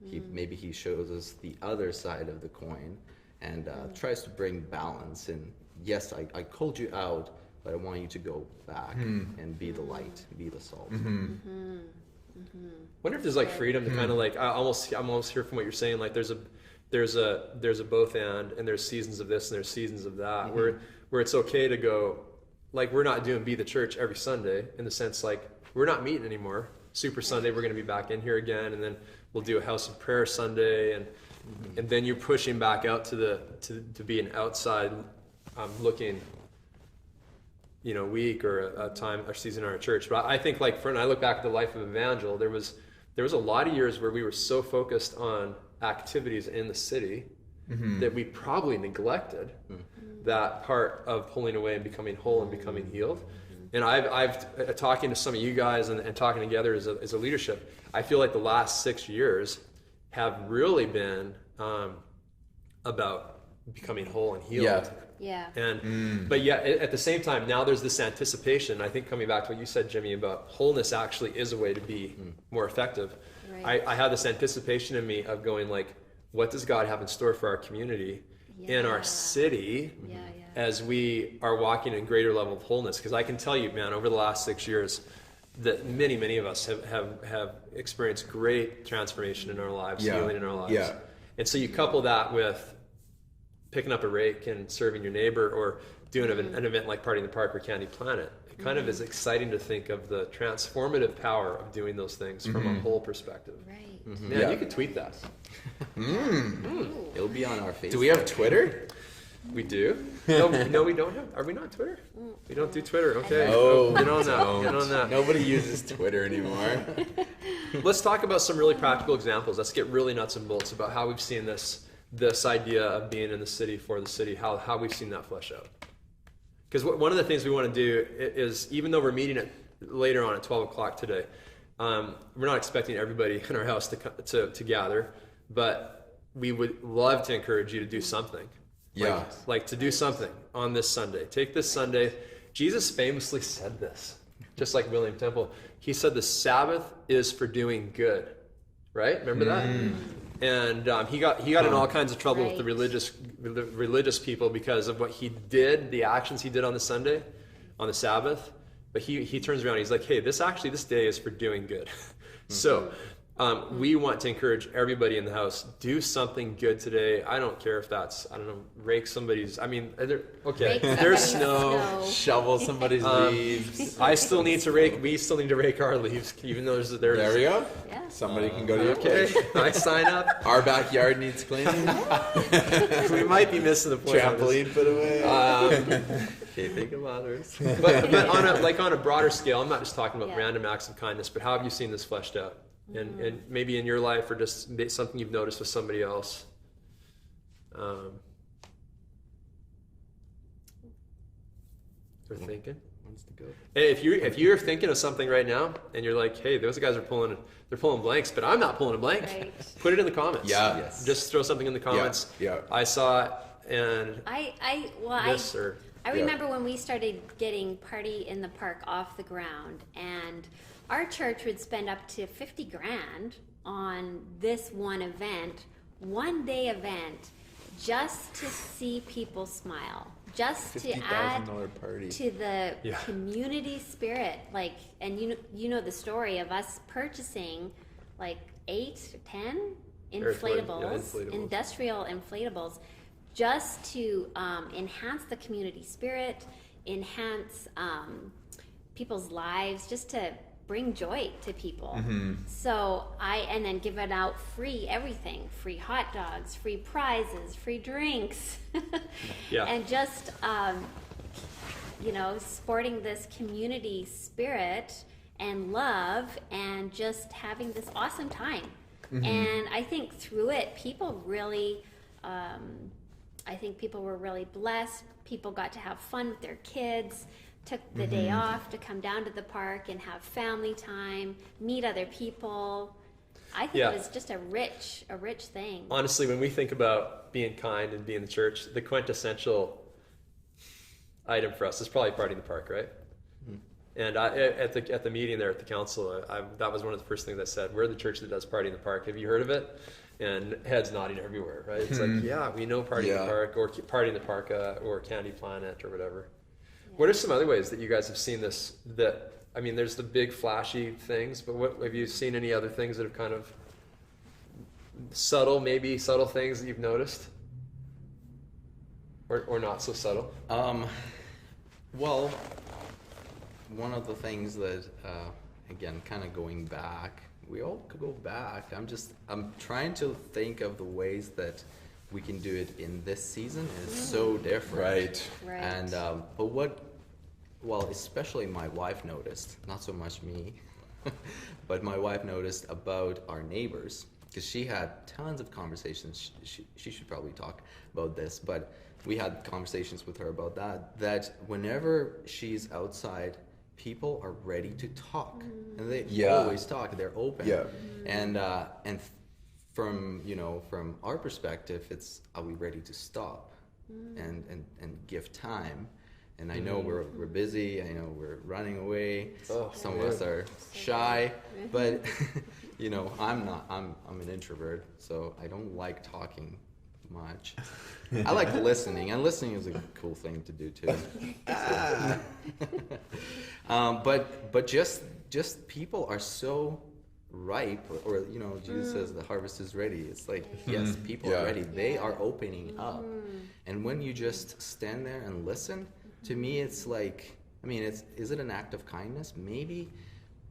Maybe He shows us the other side of the coin and tries to bring balance. And yes, I called you out, but I want you to go back and be the light, be the salt. Wonder if there's like freedom to kind of like, I'm almost here from what you're saying. Like there's a both and there's seasons of this and there's seasons of that, where it's okay to go, like, we're not doing Be the Church every Sunday, in the sense like we're not meeting anymore. Super Sunday, we're going to be back in here again, and then we'll do a House of Prayer Sunday, and then you're pushing back out to be an outside looking, week or a time or season in our church. But I think, like, when I look back at the life of Evangel, there was a lot of years where we were so focused on activities in the city that we probably neglected that part of pulling away and becoming whole and becoming healed. And I've talking to some of you guys and talking together as a leadership, I feel like the last 6 years have really been about becoming whole and healed. Yeah. And but at the same time, now there's this anticipation. I think coming back to what you said, Jimmy, about wholeness actually is a way to be more effective. Right. I have this anticipation in me of going, like, what does God have in store for our community, in our city? as we are walking in greater level of wholeness. Because I can tell you, man, over the last 6 years, that many of us have experienced great transformation in our lives, healing in our lives. Yeah. And so you couple that with picking up a rake and serving your neighbor, or doing an event like Party in the Park or Candy Planet. It kind of is exciting to think of the transformative power of doing those things from a whole perspective. Right. Man, you could tweet that. It'll be on our Facebook. Do we have Twitter? We do? No, we don't have. Are we not Twitter? We don't do Twitter. Okay. Oh, Get on that. Get on that. Nobody uses Twitter anymore. Let's talk about some really practical examples. Let's get really nuts and bolts about how we've seen this idea of being in the city for the city, how we've seen that flesh out. Because one of the things we want to do is, even though we're meeting it later on at 12 o'clock today, we're not expecting everybody in our house to gather, but we would love to encourage you to do something. Yeah. Like to do something on this Sunday. Take this Sunday. Jesus famously said this, just like William Temple. He said the Sabbath is for doing good, right? Remember that? And he got in all kinds of trouble with the religious people because of what he did, the actions he did on the Sunday, on the Sabbath. But he turns around and he's like, hey, this day is for doing good. So we want to encourage everybody in the house, do something good today. I don't care if that's, I don't know, rake somebody's, I mean, there's snow. Shovel somebody's leaves. We still need to rake our leaves, even though there's There we go. Yeah. Somebody can go to your okay, place. I sign up. Our backyard needs cleaning. We might be missing the point. Trampoline put away. Okay, think of others. But on a broader scale, I'm not just talking about random acts of kindness, but how have you seen this fleshed out? And maybe in your life, or just something you've noticed with somebody else. We're thinking. Wants to go. Hey, if you're thinking of something right now, and you're like, hey, those guys are pulling blanks, but I'm not pulling a blank. Right. Put it in the comments. Yeah. Yes. Just throw something in the comments. Yeah. I saw it, and I remember when we started getting Party in the Park off the ground, and our church would spend up to $50,000 on this one day event, just to see people smile, just to add party. to the community spirit. Like, and you know the story of us purchasing like 8 or 10 inflatables, industrial inflatables, just to enhance the community spirit, enhance people's lives, just to bring joy to people. So and then give it out free everything, free hot dogs, free prizes, free drinks. And just sporting this community spirit and love, and just having this awesome time. And I think through it, people really were really blessed. People got to have fun with their kids, took the day off to come down to the park and have family time, meet other people. I think it was just a rich thing. Honestly, when we think about being kind and being the church, the quintessential item for us is probably Party in the Park, right? And at the meeting there at the council, that was one of the first things I said. We're the church that does Party in the Park. Have you heard of it? And heads nodding everywhere, right? It's like, yeah, we know Party in the Park, or Party in the Park, or Candy Planet, or whatever. What are some other ways that you guys have seen this? I mean, there's the big flashy things, but what have you seen? Any other things that have kind of subtle things that you've noticed, or not so subtle? Well, one of the things that, again, kind of going back, we all could go back. I'm trying to think of the ways that we can do it in this season. It's so different. Right. And especially my wife noticed, not so much me, but my wife noticed about our neighbors, because she had tons of conversations. She should probably talk about this, but we had conversations with her about that whenever she's outside, people are ready to talk, and they always talk. They're open. And from our perspective, it's, are we ready to stop and give time? And I know we're busy. I know we're running away. Some of us are shy, but I'm an introvert, so I don't like talking much. I like listening, and listening is a cool thing to do too. But just people are so ripe, or you know, Jesus says the harvest is ready. It's like, yes, people are ready. They are opening up. And when you just stand there and listen, to me it's like, I mean, is it an act of kindness? Maybe,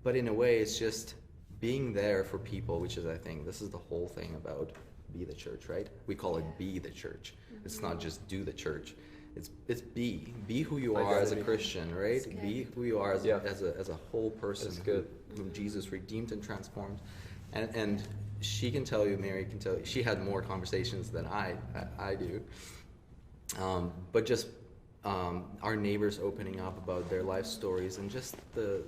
but in a way it's just being there for people, which is, I think, this is the whole thing about Be the Church, right? We call it Be the Church. It's not just do the church. It's be who you are as a Christian, right? Be who you are as a whole person whom Jesus redeemed and transformed. And she can tell you, Mary can tell you, she had more conversations than I do. But just our neighbors opening up about their life stories and just the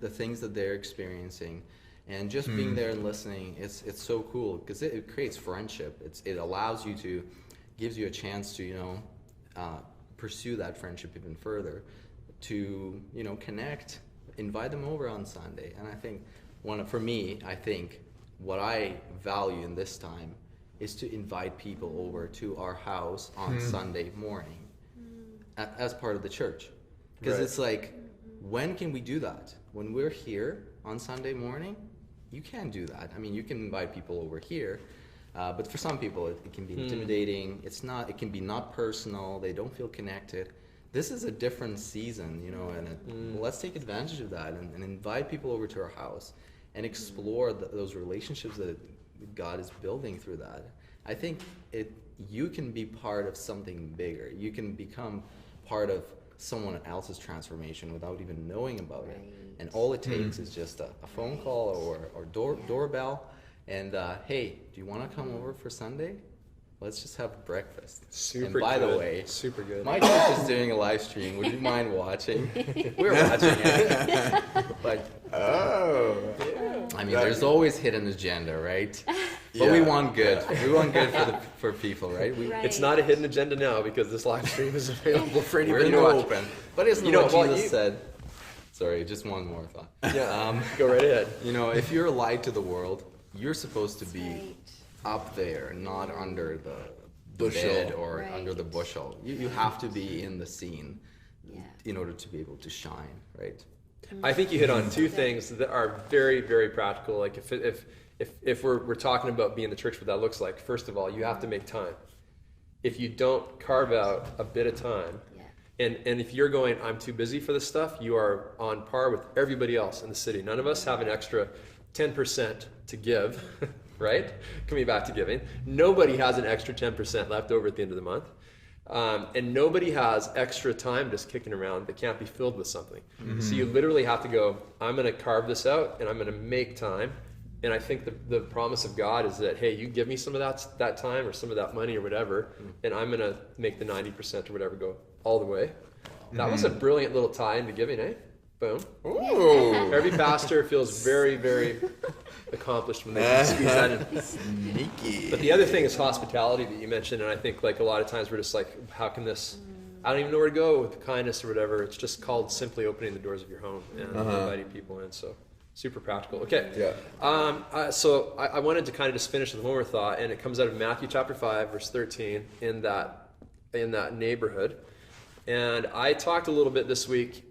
things that they're experiencing, and just being there and listening, it's so cool because it creates friendship. It allows you to, gives you a chance to, you know, pursue that friendship even further, to, you know, connect, invite them over on Sunday. And I think for me, I think what I value in this time is to invite people over to our house on Sunday morning as part of the church. Because it's like, when can we do that? When we're here on Sunday morning, you can't do that. I mean, you can invite people over here, but for some people it can be intimidating. It can be not personal. They don't feel connected. This is a different season, you know, and let's take advantage of that and invite people over to our house and explore those relationships that God is building through that. I think you can be part of something bigger. You can become part of someone else's transformation without even knowing about it. And all it takes is just a phone call or doorbell, and hey, do you want to come over for Sunday? Let's just have breakfast. And by the way, super good. My church is doing a live stream. Would you mind watching? We're watching it. But I mean, there's always hidden agenda, right? But we want good. We want good for people, right? It's not a hidden agenda now because this live stream is available for anybody to We're watch. open. But isn't what Jesus said? Sorry, just one more thought. Yeah, go right ahead. You know, if you're a light to the world, you're supposed to be up there, not under the bushel or under the bushel. You have to be in the scene in order to be able to shine, right? I think you hit on two things that are very, very practical. Like if we're talking about being the church, what that looks like, first of all, you have to make time. If you don't carve out a bit of time, and if you're going, I'm too busy for this stuff, you are on par with everybody else in the city. None of us have an extra 10% to give, right? Coming back to giving. Nobody has an extra 10% left over at the end of the month. And nobody has extra time just kicking around that can't be filled with something. So you literally have to go, I'm going to carve this out and I'm going to make time. And I think the promise of God is that, hey, you give me some of that time or some of that money or whatever, and I'm going to make the 90% or whatever go all the way. That was a brilliant little tie into giving, eh? Boom. Ooh. Every pastor feels very, very accomplished when they can squeeze that in. Sneaky. But the other thing is hospitality that you mentioned, and I think like a lot of times we're just like, how can this, I don't even know where to go with kindness or whatever. It's just called simply opening the doors of your home and inviting people in. So super practical. Okay. Yeah. So I wanted to kind of just finish with one more thought, and it comes out of Matthew chapter 5, verse 13, in that neighborhood. And I talked a little bit this week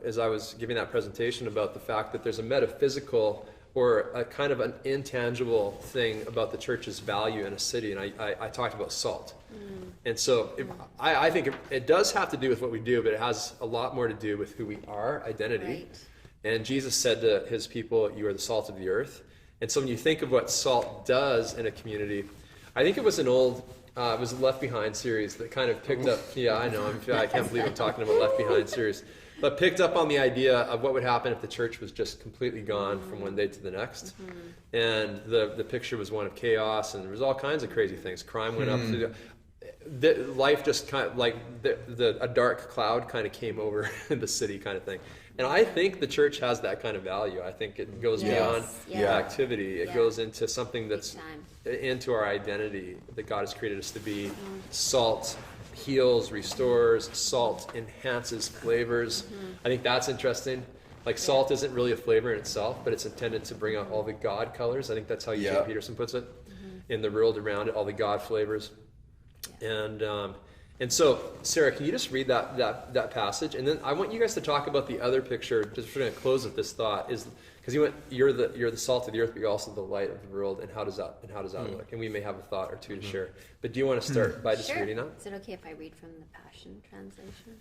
as I was giving that presentation about the fact that there's a metaphysical or a kind of an intangible thing about the church's value in a city, and I talked about salt. And so I think it does have to do with what we do, but it has a lot more to do with who we are, identity. Right. And Jesus said to his people, you are the salt of the earth. And so when you think of what salt does in a community, I think it was an old, it was a Left Behind series that kind of picked up, I know, I can't believe I'm talking about Left Behind series, but picked up on the idea of what would happen if the church was just completely gone from one day to the next. And the picture was one of chaos, and there was all kinds of crazy things. Crime went up through life just kind of like a dark cloud kind of came over the city kind of thing. And I think the church has that kind of value. I think it goes beyond activity. It goes into something that's into our identity that God has created us to be. Salt heals, restores. Salt enhances flavors. I think that's interesting. Like salt isn't really a flavor in itself, but it's intended to bring out all the God colors. I think that's how Eugene Peterson puts it. In the world around it, all the God flavors. And so, Sarah, can you just read that passage, and then I want you guys to talk about the other picture. Just we're going to close with this thought, is because you're the salt of the earth, but you're also the light of the world. And how does that look? And we may have a thought or two to share. But do you want to start by just reading that? Is it okay if I read from the Passion Translation?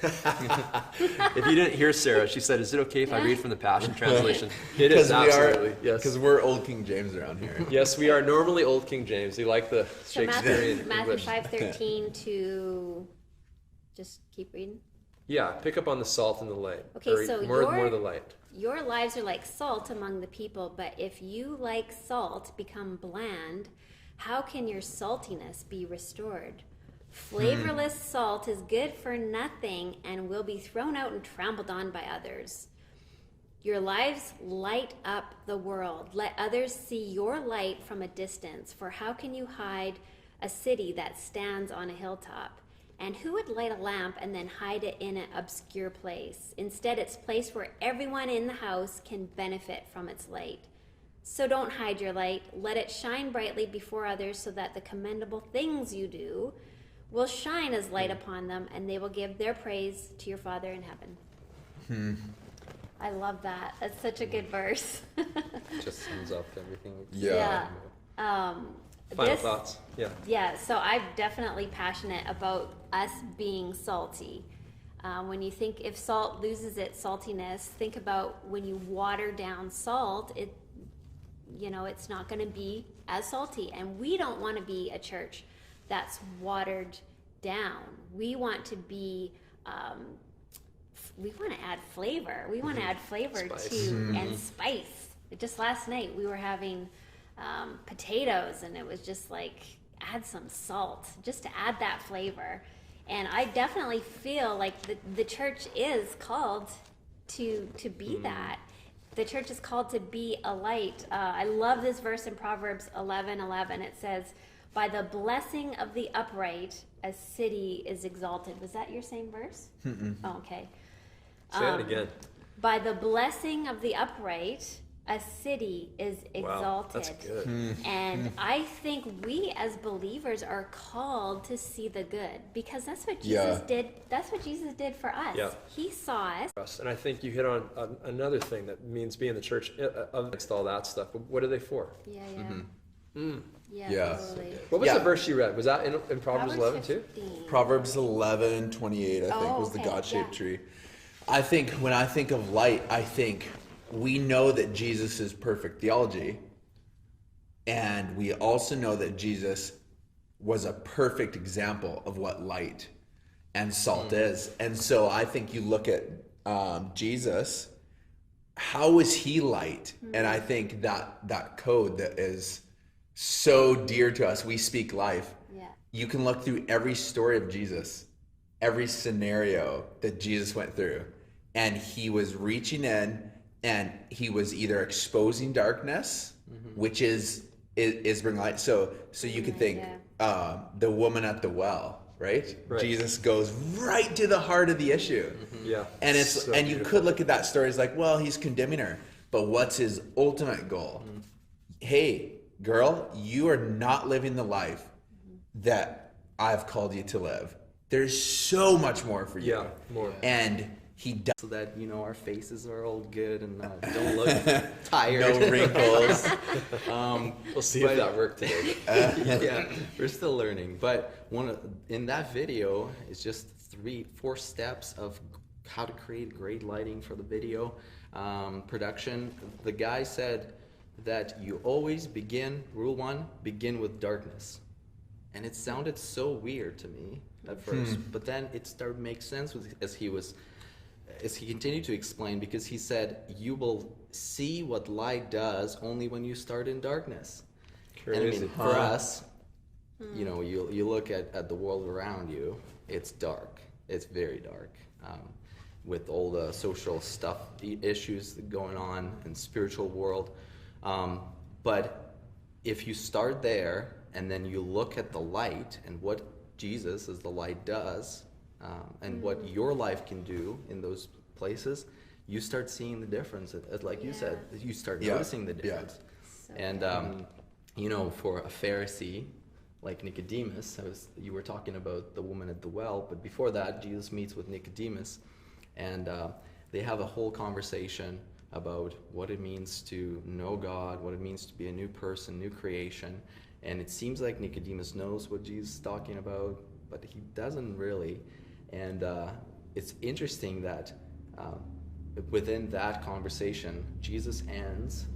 If you didn't hear Sarah, she said, "Is it okay if I read from the Passion Translation?" It is absolutely yes. Because we're old King James around here. Yes, we are normally Old King James. We like the Shakespearean Matthew English. 5:13 to just keep reading. Yeah, pick up on the salt and the light. Okay, or so more the light. Your lives are like salt among the people, but if you, like salt, become bland, how can your saltiness be restored? Flavorless salt is good for nothing and will be thrown out and trampled on by others. Your lives light up the world. Let others see your light from a distance. For how can you hide a city that stands on a hilltop? And who would light a lamp and then hide it in an obscure place? Instead, it's placed where everyone in the house can benefit from its light. So don't hide your light. Let it shine brightly before others so that the commendable things you do will shine as light upon them, and they will give their praise to your Father in heaven. I love that. That's such a good verse. Just sums up everything. Yeah. Final thoughts? Yeah. Yeah, so I'm definitely passionate about us being salty. When you think if salt loses its saltiness, think about when you water down salt, it's not going to be as salty. And we don't want to be a church that's watered down. We want to be, we want to add flavor. We want to add flavor and spice. Just last night we were having potatoes, and it was just like, add some salt just to add that flavor. And I definitely feel like the church is called to be that. The church is called to be a light. I love this verse in Proverbs 11:11. It says, "By the blessing of the upright, a city is exalted." Was that your same verse? Oh, okay. Say that again. By the blessing of the upright, a city is exalted. Wow, that's good. And I think we as believers are called to see the good, because that's what Jesus did. That's what Jesus did for us. Yeah. He saw us. And I think you hit on another thing that means being the church amidst all that stuff. But what are they for? Yeah. Yeah. Totally. What was the verse you read? Was that in Proverbs 11 too? 15. Proverbs 11:28, I think, was the okay, God-shaped yeah. tree. I think when I think of light, I think we know that Jesus is perfect theology, and we also know that Jesus was a perfect example of what light and salt is. And so I think you look at Jesus, how was he light? And I think that code that is so dear to us, we speak life. Yeah. You can look through every story of Jesus, every scenario that Jesus went through, and he was reaching in, and he was either exposing darkness, which is bringing light. So you could think the woman at the well, right? Jesus goes right to the heart of the issue. Yeah. And So and you beautiful. could look at that story as like, well, he's condemning her, but what's his ultimate goal? Hey, girl, you are not living the life that I've called you to live. There's so much more for you. Yeah, more. And he does. So that, our faces are all good and don't look tired. No wrinkles. We'll see if that worked today. Yeah, we're still learning. But in that video is just 4 steps of how to create great lighting for the video production. The guy said that you always rule 1, begin with darkness. And it sounded so weird to me at first, but then it started to make sense as he continued to explain, because he said you will see what light does only when you start in darkness. Crazy. And I mean, for us, you look at the world around you, it's dark. It's very dark, with all the social stuff, issues going on in spiritual world. But if you start there and then you look at the light and what Jesus as the light does, and what your life can do in those places, you start seeing the difference. Like you said, you start noticing the difference. So and for a Pharisee, like Nicodemus. You were talking about the woman at the well, but before that, Jesus meets with Nicodemus, and they have a whole conversation about what it means to know God, what it means to be a new person, new creation. And it seems like Nicodemus knows what Jesus is talking about, but he doesn't really. And it's interesting that within that conversation, Jesus ends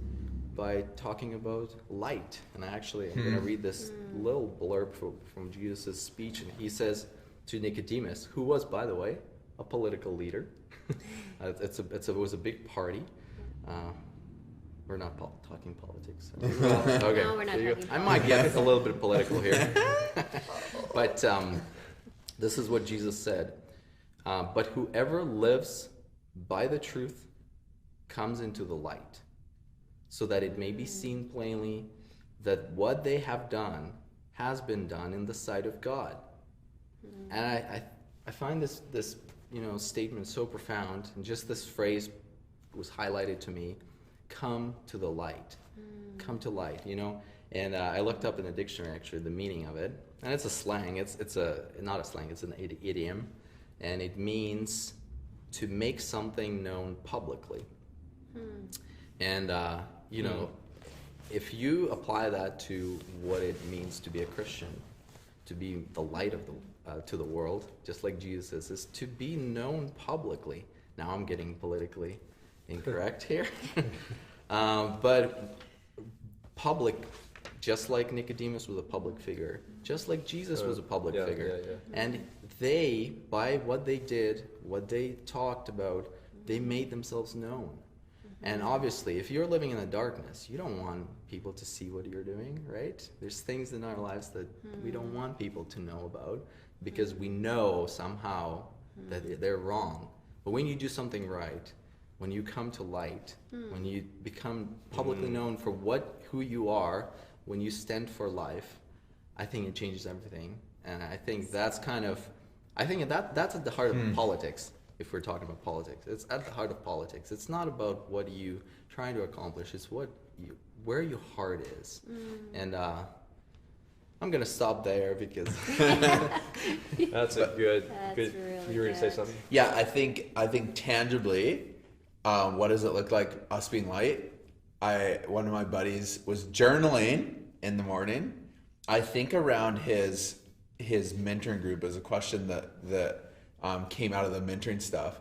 by talking about light. And I'm going to read this little blurb from Jesus' speech. And he says to Nicodemus, who was, by the way, a political leader. It was a big party. We're not talking politics. Okay. No, we're not talking politics. I might get a little bit political here. But this is what Jesus said. But whoever lives by the truth comes into the light, so that it may be seen plainly that what they have done has been done in the sight of God. And I find this statement so profound, and just this phrase was highlighted to me: come to the light. Come to light, and I looked up in the dictionary actually the meaning of it, and it's a slang. It's not a slang, it's an idiom, and it means to make something known publicly. And if you apply that to what it means to be a Christian, to be the light of to the world, just like Jesus is to be known publicly. Now I'm getting politically incorrect here. But public, just like Nicodemus was a public figure, just like Jesus was a public figure. And they, by what they did, what they talked about, they made themselves known. And obviously, if you're living in the darkness, you don't want people to see what you're doing, right? There's things in our lives that we don't want people to know about, because we know somehow that they're wrong. But when you do something right, when you come to light, when you become publicly known for who you are, when you stand for life, I think it changes everything. And I think that's that's at the heart of politics. If we're talking about politics, it's at the heart of politics. It's not about what you trying to accomplish. It's where your heart is. And I'm gonna stop there because that's a good. Really you were gonna say something? Yeah, I think tangibly, what does it look like us being light? One of my buddies was journaling in the morning. I think around his mentoring group is a question that came out of the mentoring stuff,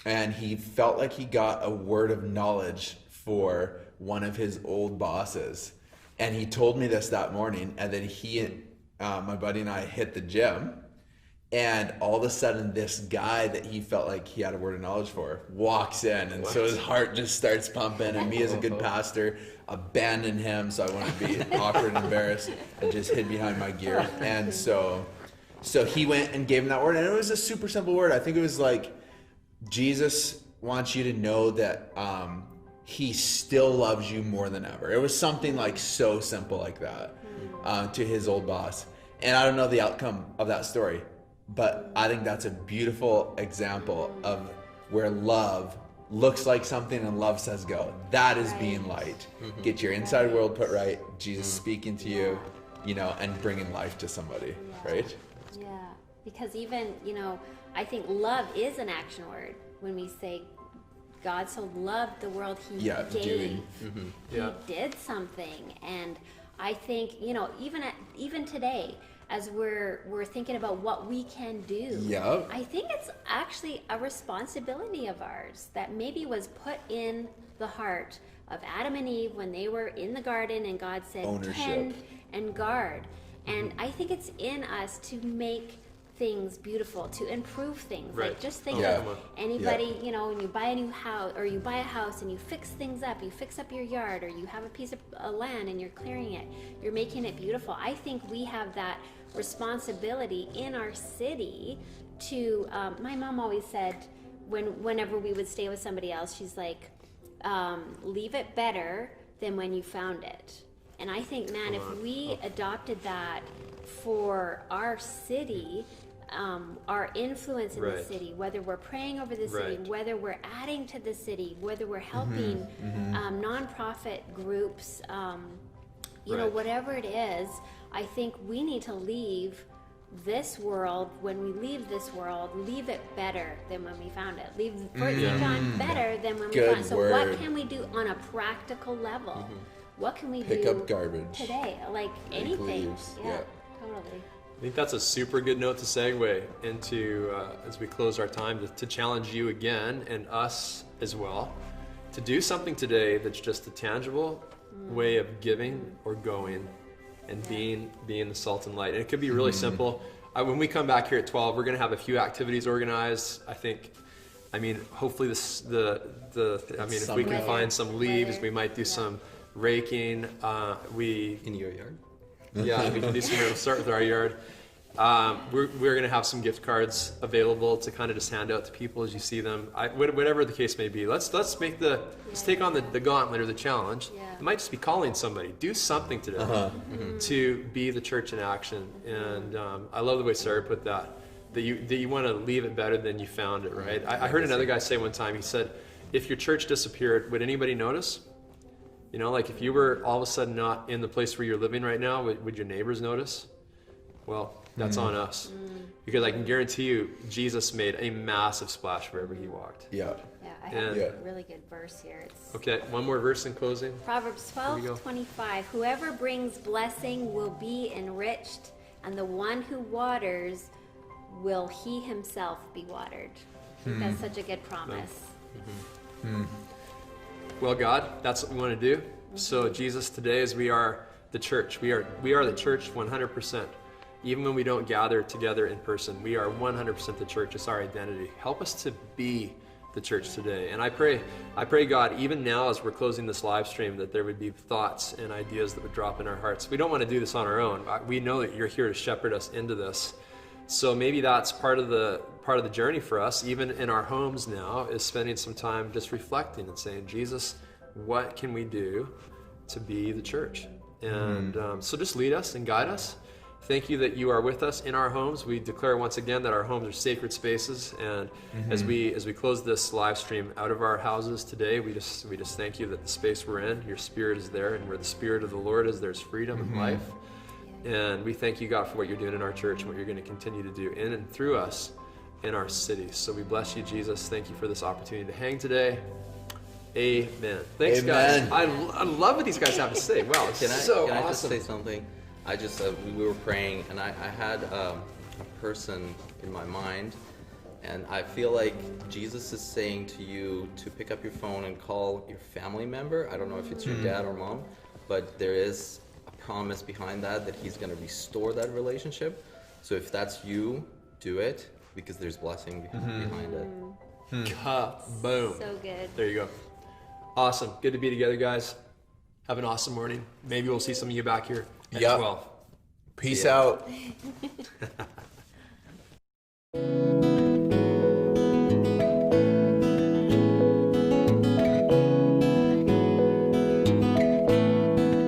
and he felt like he got a word of knowledge for one of his old bosses, and he told me this that morning. And then he and my buddy and I hit the gym, and all of a sudden this guy that he felt like he had a word of knowledge for walks in, and so his heart just starts pumping, and me as a good pastor abandoned him so I wouldn't be awkward and embarrassed, and just hid behind my gear. And so he went and gave him that word, and it was a super simple word. I think it was like, Jesus wants you to know that he still loves you more than ever. It was something like so simple like that to his old boss. And I don't know the outcome of that story, but I think that's a beautiful example of where love looks like something and love says go. That is being light. Get your inside world put right, Jesus speaking to you, and bringing life to somebody, right? Yeah, because even, I think love is an action word. When we say God so loved the world, he gave. Doing. He did something. And I think, even today, as we're thinking about what we can do, I think it's actually a responsibility of ours that maybe was put in the heart of Adam and Eve when they were in the garden, and God said, tend and guard. And I think it's in us to make things beautiful, to improve things. Right. Like, just think of anybody, when you buy a new house, or you buy a house and you fix things up, you fix up your yard, or you have a piece of land and you're clearing it, you're making it beautiful. I think we have that responsibility in our city to, my mom always said, whenever we would stay with somebody else, she's like, leave it better than when you found it. And I think, man, if we adopted that for our city, our influence in the city, whether we're praying over the city, whether we're adding to the city, whether we're helping nonprofit groups, You know, Right. whatever it is, I think we need to leave this world, when we leave this world, leave it better than when we found it. Leave on better than when we Good found it. So word. what can we do on a practical level? What can we Pick do up garbage. today? Like anything. leaves, Yeah, yeah. totally. I think that's a super good note to segue into as we close our time to challenge you again and us as well to do something today that's just a tangible way of giving or going and being the salt and light. And it could be really simple. When we come back here at 12, we're going to have a few activities organized. I mean, hopefully if we can find some leaves, we might do some raking. In your yard? Yeah, we can do some. We'll start with our yard. We're going to have some gift cards available to kind of just hand out to people as you see them. Whatever the case may be, let's take on the gauntlet or the challenge. Yeah. It might just be calling somebody. Do something today to be the church in action. And I love the way Sarah put that. That you want to leave it better than you found it. Right. I heard another guy say one time. He said, "If your church disappeared, would anybody notice? You know, like if you were all of a sudden not in the place where you're living right now, would your neighbors notice? Well, that's on us. Because I can guarantee you, Jesus made a massive splash wherever he walked. Yeah. Yeah, I have Yeah. a really good verse here. It's Okay, one more verse in closing. Proverbs we go. 12:25. Whoever brings blessing will be enriched, and the one who waters will he himself be watered. I think that's such a good promise. Well, God, that's what we want to do. So, Jesus, today as we are the church, we are the church 100%. Even when we don't gather together in person, we are 100% the church. It's our identity. Help us to be the church today. And I pray, God, even now as we're closing this live stream, that there would be thoughts and ideas that would drop in our hearts. We don't want to do this on our own. We know that you're here to shepherd us into this. So maybe that's part of the journey for us, even in our homes now, is spending some time just reflecting and saying, Jesus, what can we do to be the church? And so just lead us and guide us. Thank you that you are with us in our homes. We declare once again that our homes are sacred spaces. And as we close this live stream out of our houses today, we just thank you that the space we're in, your spirit is there, and where the spirit of the Lord is, there's freedom and life. And we thank you, God, for what you're doing in our church and what you're going to continue to do in and through us in our city. So we bless you, Jesus. Thank you for this opportunity to hang today. Amen. Thanks, Amen. guys. I love what these guys have to say. Wow, it's Can so I awesome. just say something? I just we were praying, and I had a person in my mind, and I feel like Jesus is saying to you to pick up your phone and call your family member. I don't know if it's your dad or mom, but there is a promise behind that he's going to restore that relationship. So if that's you, do it, because there's blessing behind it. Boom. So good. There you go. Awesome. Good to be together, guys. Have an awesome morning. Maybe we'll see some of you back here at Yep. 12. Peace out.